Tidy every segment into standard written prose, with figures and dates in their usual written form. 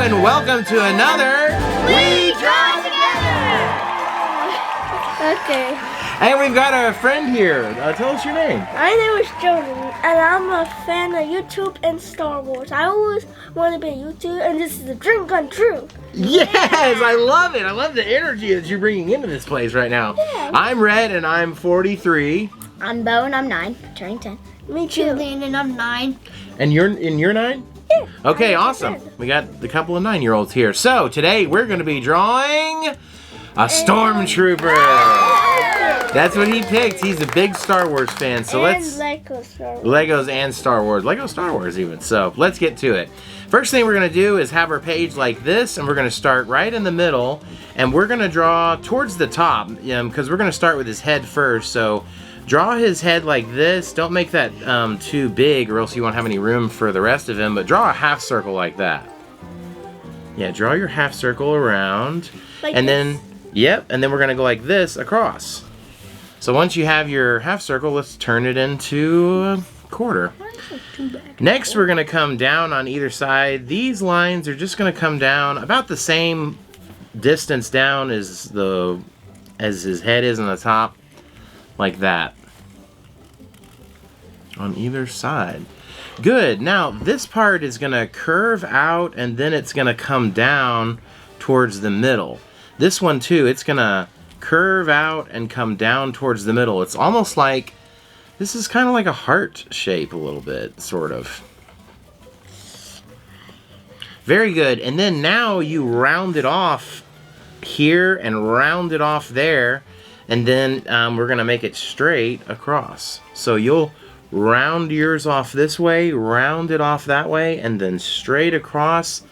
and welcome to another We Draw Together! Okay. And we've got our friend here. Tell us your name. My name is Jordan, and I'm a fan of YouTube and Star Wars. I always want to be a YouTuber, and this is a dream come true. Yes, I love it. I love the energy that you're bringing into this place right now. Yeah. I'm Red, and I'm 43. I'm Bo, and I'm 9, turning 10. Me too. Julian, and I'm 9. And you're 9? Yeah. Okay, I'm awesome. 10. We got a couple of 9-year-olds here. So today we're going to be drawing a Stormtrooper. That's what he picked. He's a big Star Wars fan. So let's Lego Star Wars. Legos and Star Wars. Lego Star Wars even. So let's get to it. First thing we're going to do is have our page like this, and we're going to start right in the middle, and we're going to draw towards the top because we're going to start with his head first. So draw his head like this. Don't make that too big or else you won't have any room for the rest of him, but draw a half circle like that. Yeah, draw your half circle around. Like and this? then, yep, and then we're going to go like this across. So once you have your half circle, let's turn it into a quarter. Next, we're going to come down on either side. These lines are just going to come down about the same distance down as his head is on the top, like that. On either side. Good. Now, this part is going to curve out, and then it's going to come down towards the middle. This one, too, it's going to curve out and come down towards the middle. It's almost like, this is kind of like a heart shape a little bit, sort of. Very good. And then now you round it off here and round it off there, and then we're going to make it straight across. So you'll round yours off this way, round it off that way, and then straight across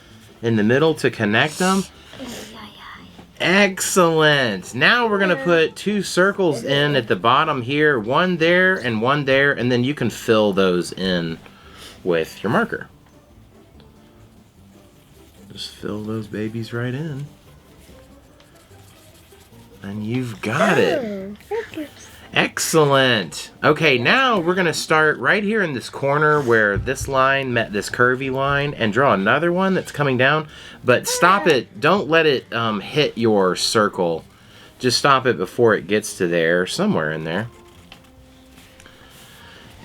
in the middle to connect them. Excellent. Now we're going to put 2 circles in at the bottom here, one there, and then you can fill those in with your marker. Just fill those babies right in. And you've got it. Excellent. Okay, now we're going to start right here in this corner where this line met this curvy line and draw another one that's coming down. But stop it. Don't let it hit your circle. Just stop it before it gets to there, somewhere in there.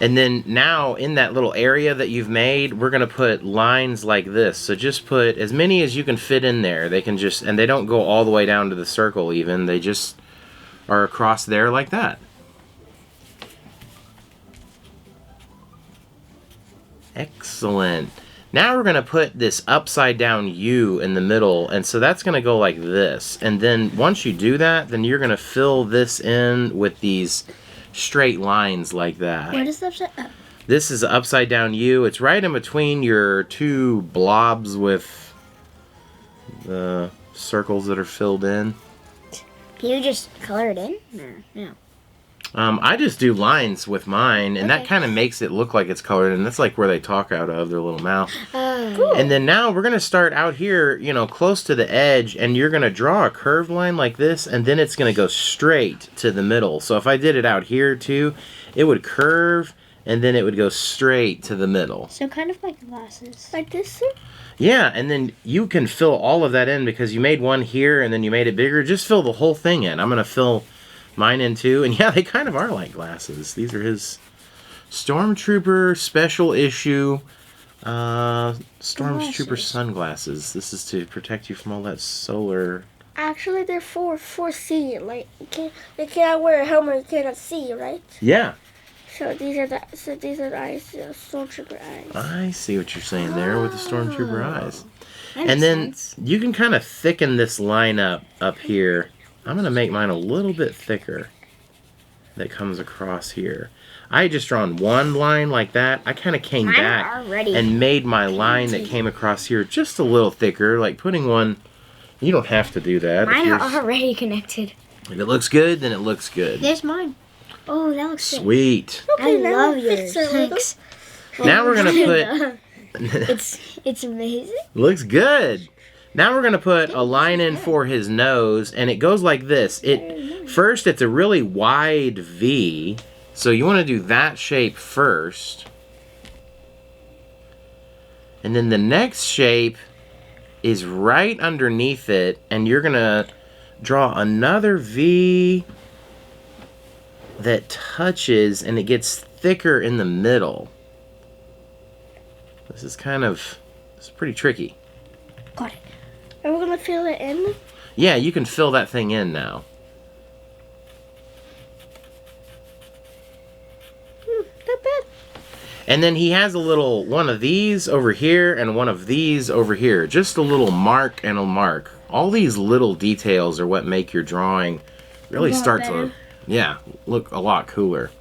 And then now in that little area that you've made, we're going to put lines like this. So just put as many as you can fit in there. They can just, and they don't go all the way down to the circle even. They just are across there like that. Excellent. Now we're going to put this upside down U in the middle, and so that's going to go like this. And then once you do that, then you're going to fill this in with these straight lines like that. What is the upside up? This is upside down U. It's right in between your 2 blobs with the circles that are filled in. Can you just color it in? No. I just do lines with mine, and that Okay. kind of makes it look like it's colored, and that's like where they talk out of their little mouth. Cool. And then now we're going to start out here, close to the edge, and you're going to draw a curved line like this, and then it's going to go straight to the middle. So if I did it out here too, it would curve, and then it would go straight to the middle. So kind of like glasses. Like this, sir? Yeah, and then you can fill all of that in because you made one here, and then you made it bigger. Just fill the whole thing in. I'm going to fill mine in too, and yeah, they kind of are like glasses. These are his Stormtrooper special issue Stormtrooper sunglasses. This is to protect you from all that solar. Actually, they're for C. Like you cannot wear a helmet, you cannot see, right? Yeah, So these are the eyes, Stormtrooper eyes. I see what you're saying there with the Stormtrooper eyes. That And makes then sense. you can kind of thicken this line up here. I'm going to make mine a little bit thicker that comes across here. I had just drawn one line like that. I kind of came Mine back are already and made my line that came across here just a little thicker, like putting one. You don't have to do that. Mine are already connected. If it looks good, then it looks good. There's mine. Oh, that looks sick. Sweet. Okay, I now love it fits yours. a little. Thanks. Now we're going to put... It's amazing. Looks good. Now we're going to put a line in for his nose, and it goes like this. First, it's a really wide V, so you want to do that shape first. And then the next shape is right underneath it, and you're gonna draw another V that touches, and it gets thicker in the middle. This is pretty tricky. Got it. Are we gonna fill it in? Yeah, you can fill that thing in now. Not bad. And then he has a little one of these over here and one of these over here. Just a little mark and a mark. All these little details are what make your drawing really start to, look a lot cooler.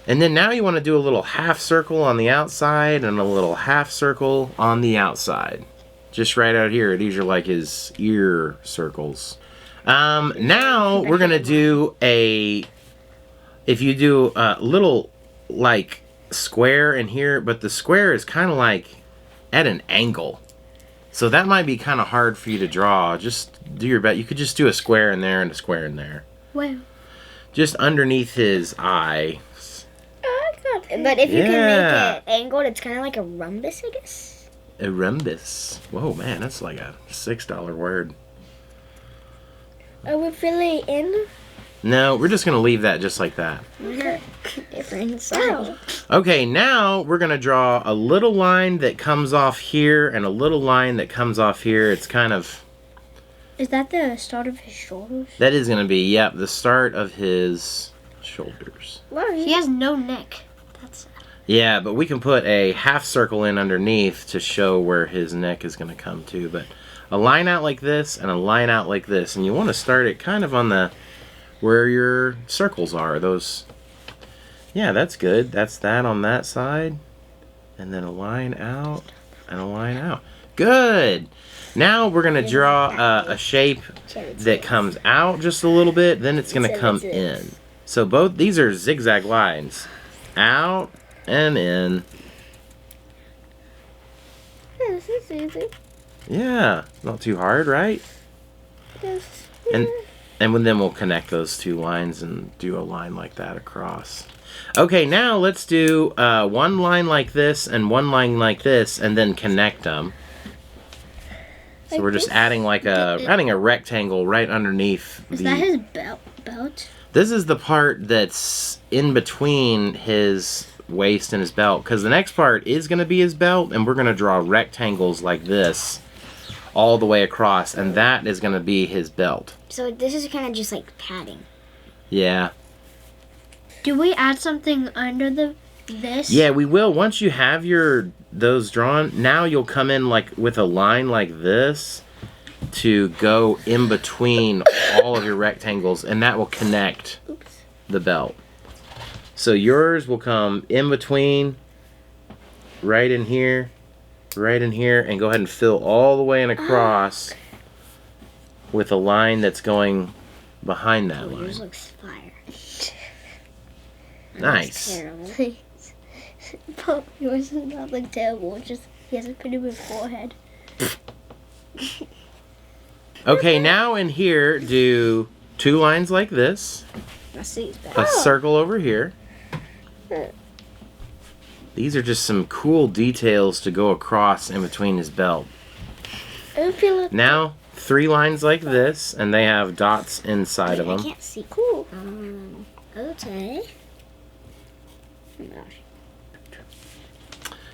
And then now you want to do a little half circle on the outside and a little half circle on the outside. Just right out here. These are like his ear circles. Now we're going to do if you do a little like square in here, but the square is kind of like at an angle. So that might be kind of hard for you to draw. Just do your best. You could just do a square in there and a square in there. Where? Just underneath his eye. But if you can make it angled, it's kind of like a rhombus, I guess. A rhombus. Whoa, man, that's like a $6 word. Are we filling it in? No, we're just going to leave that just like that. Different side. Okay, now we're going to draw a little line that comes off here and a little line that comes off here. It's kind of... Is that the start of his shoulders? That is going to be, yep, the start of his shoulders. He has no neck. That's... Yeah, but we can put a half circle in underneath to show where his neck is going to come to. But a line out like this and a line out like this. And you want to start it kind of on the... where your circles are. Those... Yeah, that's good. That's that on that side. And then a line out and a line out. Good! Now we're going to draw a shape that comes out just a little bit. Then it's going to come in. So both these are zigzag lines. Out and in. Yeah, this is easy. Yeah, not too hard, right? Yes. And then we'll connect those two lines and do a line like that across. Okay, now let's do one line like this and one line like this, and then connect them. So we're just adding like a rectangle right underneath. Is that his belt? This is the part that's in between his waist and his belt, because the next part is going to be his belt, and we're going to draw rectangles like this all the way across, and that is going to be his belt. So this is kind of just like padding. Yeah. Do we add something under this? Yeah, we will. Once you have those drawn, now you'll come in like with a line like this to go in between all of your rectangles, and that will connect the belt. So yours will come in between, right in here, and go ahead and fill all the way and across with a line that's going behind that line. Yours looks fire. Nice. Terrible. But yours does not look terrible. It's just he has a pretty big forehead. Okay, now in here, do two lines like this. I see it's better. A circle over here. These are just some cool details to go across in between his belt. Now, three lines like this, and they have dots inside of them. I can't see. Cool. Okay. Oh my gosh.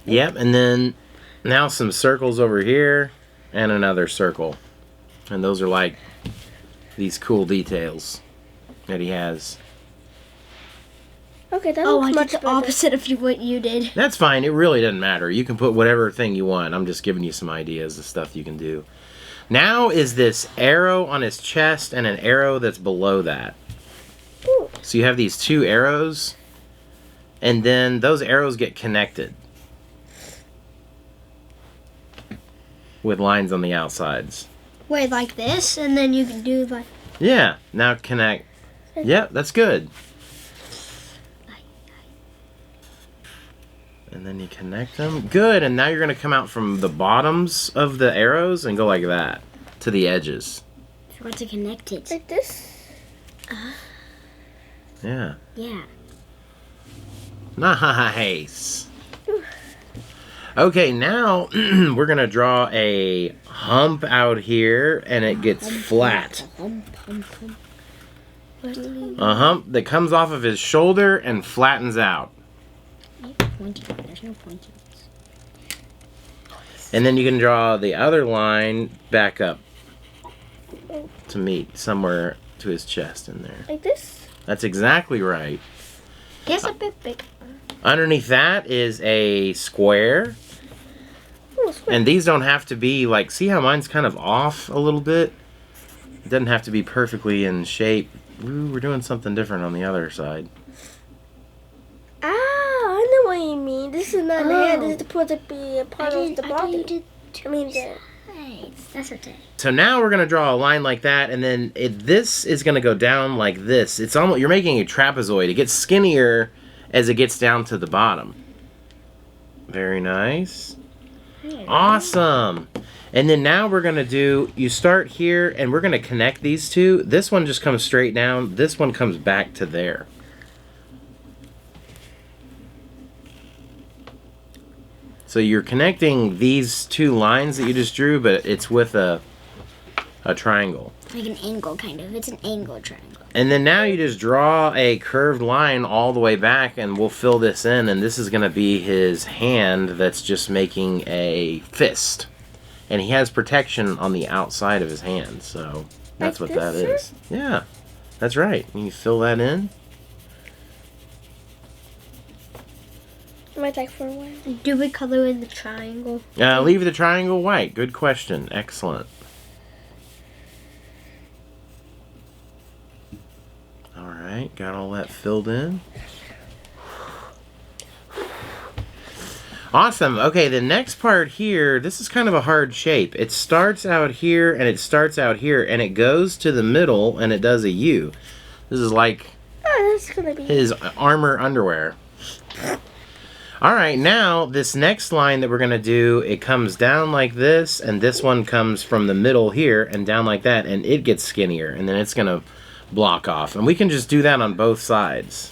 Yep, and then now some circles over here, and another circle. And those are like these cool details that he has. Okay, that looks much the opposite of what you did. That's fine. It really doesn't matter. You can put whatever thing you want. I'm just giving you some ideas of stuff you can do. Now is this arrow on his chest and an arrow that's below that. Ooh. So you have these two arrows, and then those arrows get connected with lines on the outsides. Wait, like this, and then you can do like... Yeah, now connect. Yep, that's good. And then you connect them. Good, and now you're going to come out from the bottoms of the arrows and go like that to the edges. Forgot to connect it. Like this? Yeah. Yeah. Nice. Okay, now we're going to draw a hump out here, and it gets flat. A hump that comes off of his shoulder and flattens out. There's no pointy. And then you can draw the other line back up to meet somewhere to his chest in there. Like this? That's exactly right. Here's a bit big. Underneath that is a square. Oh, square. And these don't have to be like, see how mine's kind of off a little bit? It doesn't have to be perfectly in shape. Ooh, we're doing something different on the other side. I know what you mean. This is not the hand. This is supposed to be a part of the body. That's okay. So now we're going to draw a line like that, and then this is going to go down like this. It's almost, you're making a trapezoid. It gets skinnier as it gets down to the bottom. Very nice. Awesome. And then now we're going to do, you start here, and we're going to connect these two. This one just comes straight down. This one comes back to there. So you're connecting these two lines that you just drew, but it's with a triangle. Like an angle, kind of. It's an angle triangle. And then now you just draw a curved line all the way back, and we'll fill this in, and this is going to be his hand that's just making a fist. And he has protection on the outside of his hand, so that's Like what that this, is. Yeah, that's right. You fill that in. Might take for a while. Do we color in the triangle? Leave the triangle white. Good question. Excellent. All right, got all that filled in. Awesome. Okay, the next part here, this is kind of a hard shape. It starts out here, and it starts out here, and it goes to the middle, and it does a U. This is like That's gonna be his armor underwear. All right, now this next line that we're going to do, it comes down like this, and this one comes from the middle here and down like that, and it gets skinnier, and then it's going to block off. And we can just do that on both sides.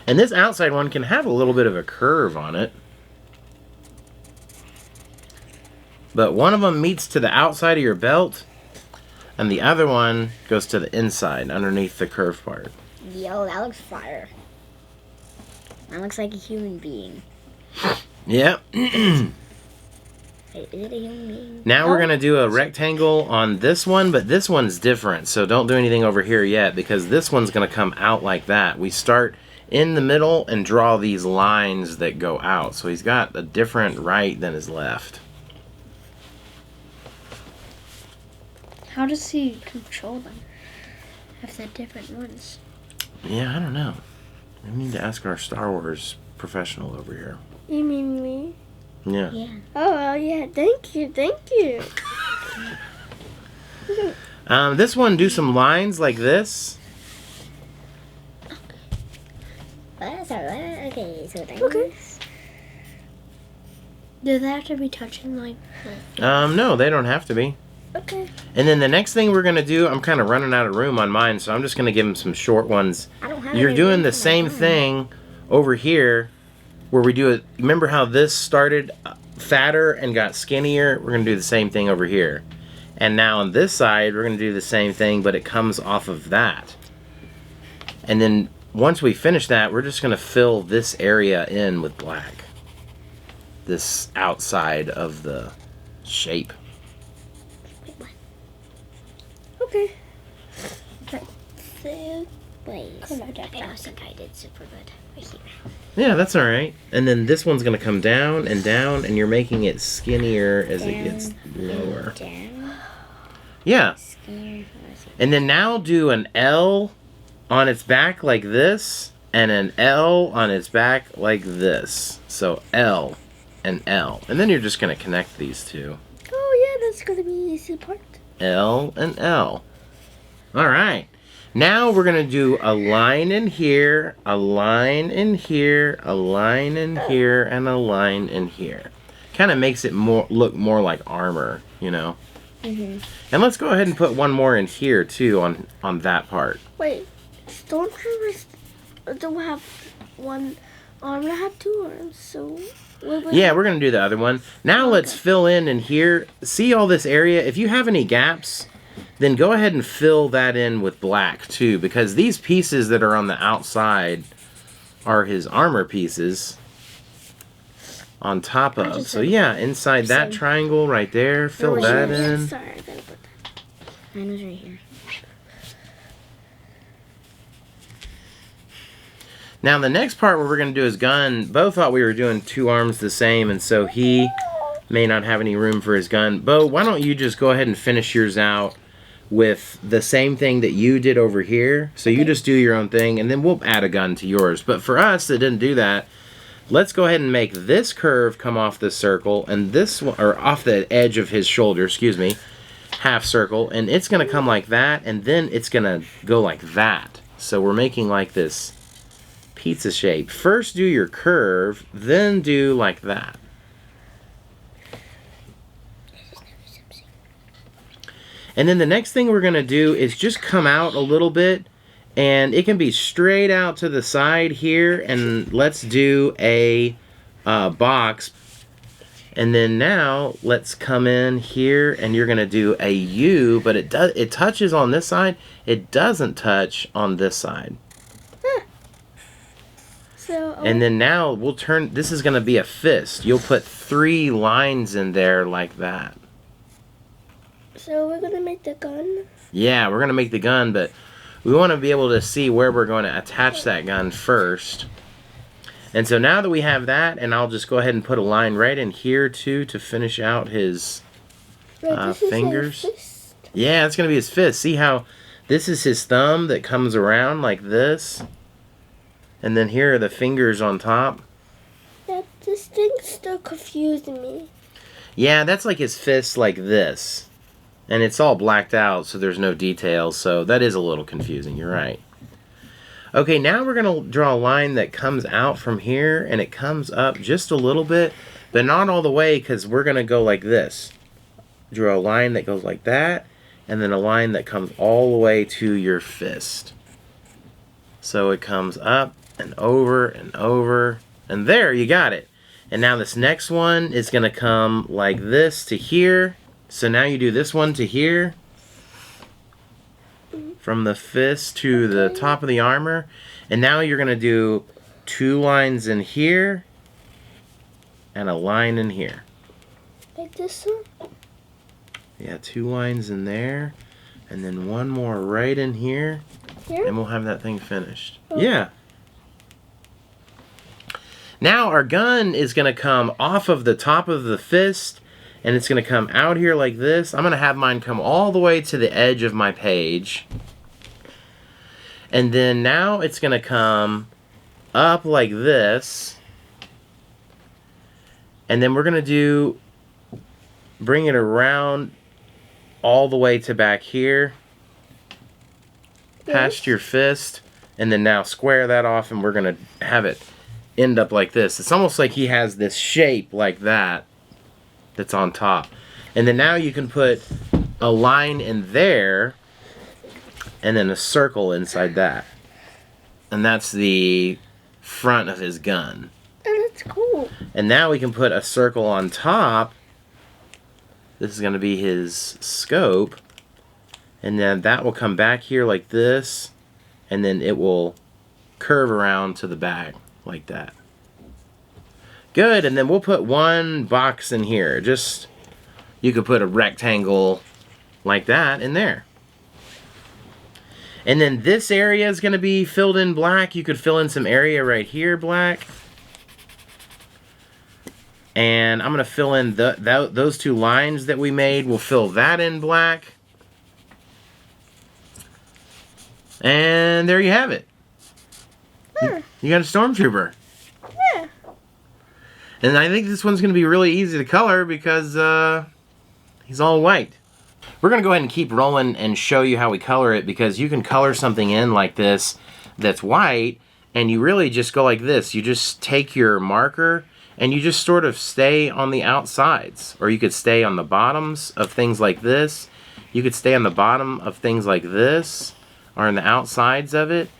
And this outside one can have a little bit of a curve on it. But one of them meets to the outside of your belt, and the other one goes to the inside, underneath the curved part. Yo, that looks fire. That looks like a human being. Yep. Wait, is it a human being? Now we're going to do a rectangle on this one, but this one's different. So don't do anything over here yet, because this one's going to come out like that. We start in the middle and draw these lines that go out. So he's got a different right than his left. How does he control them? If they're different ones. Yeah, I don't know. We need to ask our Star Wars professional over here. You mean me? Yeah. Yeah. Oh, well, yeah. Thank you. This one, do some lines like this. Okay, so thanks. Okay. Do they have to be touching like? No, they don't have to be. Okay. And then the next thing we're going to do, I'm kind of running out of room on mine, so I'm just going to give him some short ones. I don't have. You're any doing room the for same mine. thing over here where we do it. Remember how this started fatter and got skinnier? We're going to do the same thing over here. And now on this side, we're going to do the same thing, but it comes off of that. And then once we finish that, we're just going to fill this area in with black. This outside of the shape. Okay. Wait, Come on, I don't think I did super good right here. Yeah, that's all right. And then this one's going to come down, and you're making it skinnier as it gets lower. Down. Yeah. Skinnier. And then now do an L on its back like this, and an L on its back like this. So L and L. And then you're just going to connect these two. Oh, yeah. That's gonna be easy part. L and L. All right. Now we're going to do a line in here, a line in here, a line in here, and a line in here. Kind of makes it look more like armor, you know? Mhm. And let's go ahead and put one more in here, too, on that part. Wait. Stormtroopers don't have one armor have 2 arms, so... Yeah, we're going to do the other one. Now let's fill in here. See all this area? If you have any gaps, then go ahead and fill that in with black too, because these pieces that are on the outside are his armor pieces on top of. So yeah, inside that triangle right there, fill that in. Sorry, I gotta put that. Mine was right here. Now the next part where we're going to do his gun, Bo thought we were doing 2 arms the same, and so he may not have any room for his gun. Bo, why don't you just go ahead and finish yours out with the same thing that you did over here. So you just do your own thing, and then we'll add a gun to yours. But for us that didn't do that, let's go ahead and make this curve come off the circle, and this one, or off the edge of his shoulder, excuse me, half circle, and it's going to come like that, and then it's going to go like that. So we're making like this pizza shape. First do your curve, then do like that. And then the next thing we're going to do is just come out a little bit, and it can be straight out to the side here, and let's do a box. And then now let's come in here, and you're going to do a U, but it touches on this side. It doesn't touch on this side. And then now we'll turn, this is going to be a fist. You'll put 3 lines in there like that. So we're going to make the gun? Yeah, we're going to make the gun, but we want to be able to see where we're going to attach that gun first. And so now that we have that, and I'll just go ahead and put a line right in here too to finish out his fingers. Yeah, it's going to be his fist. See how this is his thumb that comes around like this? And then here are the fingers on top. Yeah, this thing's still confusing me. Yeah, that's like his fist like this. And it's all blacked out, so there's no details. So that is a little confusing. You're right. Okay, now we're going to draw a line that comes out from here. And it comes up just a little bit. But not all the way, because we're going to go like this. Draw a line that goes like that. And then a line that comes all the way to your fist. So it comes up and over and over, and there, you got it. And now this next one is going to come like this to here. So now you do this one to here, from the fist to the top of the armor. And now you're going to do 2 lines in here and a line in here. Like this one? Yeah, 2 lines in there, and then 1 more right in here. Here? And we'll have that thing finished. Yeah. Now our gun is going to come off of the top of the fist, and it's going to come out here like this. I'm going to have mine come all the way to the edge of my page. And then now it's going to come up like this. And then we're going to bring it around all the way to back here. Past your fist, and then now square that off, and we're going to have it end up like this. It's almost like he has this shape like that that's on top. And then now you can put a line in there and then a circle inside that. And that's the front of his gun. Oh, that's cool. And now we can put a circle on top. This is going to be his scope. And then that will come back here like this, and then it will curve around to the back like that. Good, and then we'll put 1 box in here. Just, you could put a rectangle like that in there. And then this area is going to be filled in black. You could fill in some area right here black. And I'm going to fill in those 2 lines that we made. We'll fill that in black. And there you have it. You got a Stormtrooper. Yeah. And I think this one's going to be really easy to color because he's all white. We're going to go ahead and keep rolling and show you how we color it, because you can color something in like this that's white, and you really just go like this. You just take your marker and you just sort of stay on the outsides. Or you could stay on the bottoms of things like this. You could stay on the bottom of things like this, or on the outsides of it,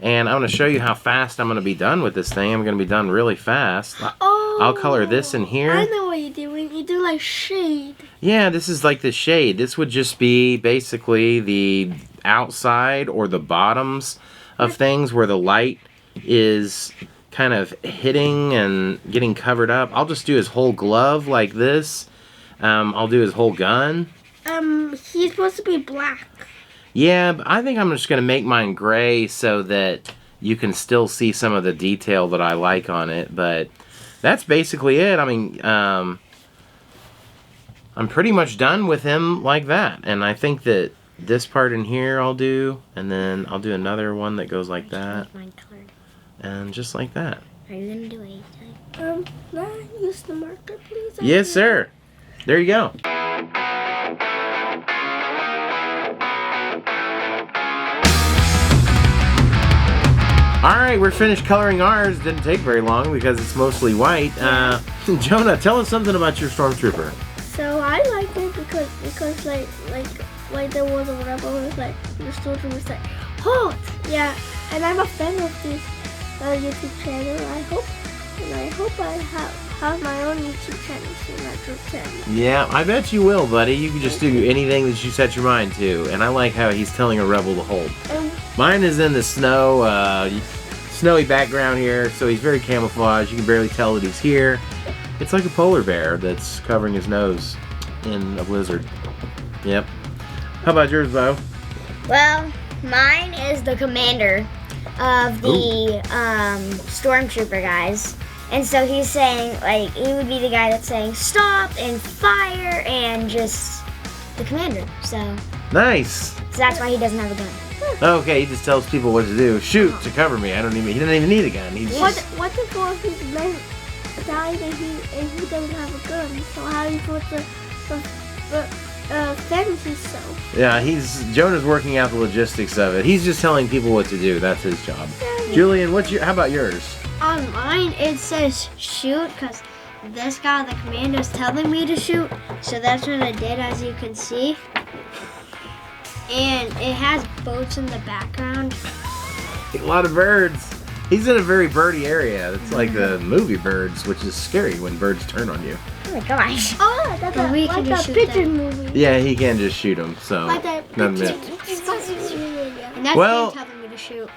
And I'm going to show you how fast I'm going to be done with this thing. I'm going to be done really fast. Oh, I'll color this in here. I know what you're doing. You do like shade. Yeah, this is like the shade. This would just be basically the outside or the bottoms of things where the light is kind of hitting and getting covered up. I'll just do his whole glove like this. I'll do his whole gun. He's supposed to be black. Yeah, but I think I'm just going to make mine gray so that you can still see some of the detail that I like on it. But that's basically it. I mean, I'm pretty much done with him like that. And I think that this part in here I'll do. And then I'll do another one that goes like that. Mine colored. And just like that. Are you gonna do it? Can I use the marker, please? Yes, sir. There you go. Alright, we're finished coloring ours. Didn't take very long because it's mostly white. Jonah, tell us something about your Stormtrooper. So I like it because like there was a rebel was like the Stormtrooper was like, halt! Yeah, and I'm a fan of this YouTube channel. I hope I have my own YouTube channel soon after 10. Yeah, I bet you will, buddy. You can just do anything that you set your mind to. And I like how he's telling a rebel to hold. Mine is in the snow, snowy background here, so he's very camouflaged. You can barely tell that he's here. It's like a polar bear that's covering his nose in a blizzard. Yep. How about yours, Bo? Well, mine is the commander of the Stormtrooper guys. And so he's saying, like, he would be the guy that's saying stop and fire and just the commander. So Nice. that's why he doesn't have a gun. Okay, he just tells people what to do. Shoot to cover me. He doesn't even need a gun. He's What just, if his men died and he doesn't have a gun? So how are you supposed to defend himself? yeah, Jonah's working out the logistics of it. He's just telling people what to do. That's his job. Julian, how about yours? On mine, it says shoot because this guy, the commander's telling me to shoot. So that's what I did, as you can see. And it has boats in the background. A lot of birds. He's in a very birdy area. It's like the movie Birds, which is scary when birds turn on you. Oh my gosh. Oh, that's And we like can just the shoot pigeon them. movie. Yeah, he can just shoot them. So Like that nothing pigeon. to- And that's Well- him telling me to shoot.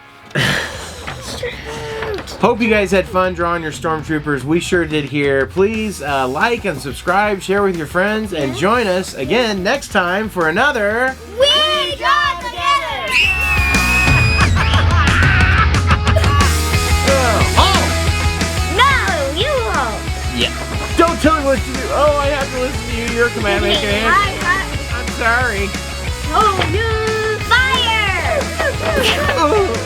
Hope you guys had fun drawing your Stormtroopers. We sure did here. Please like and subscribe, share with your friends, and join us again next time for another We Draw Together! No, you won't. Yeah. Don't tell me what to do. Oh, I have to listen to you. You're a command maker. I'm sorry. Oh, no. Fire! Oh.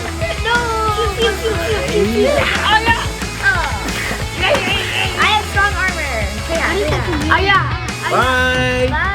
I have strong armor. Bye. Bye.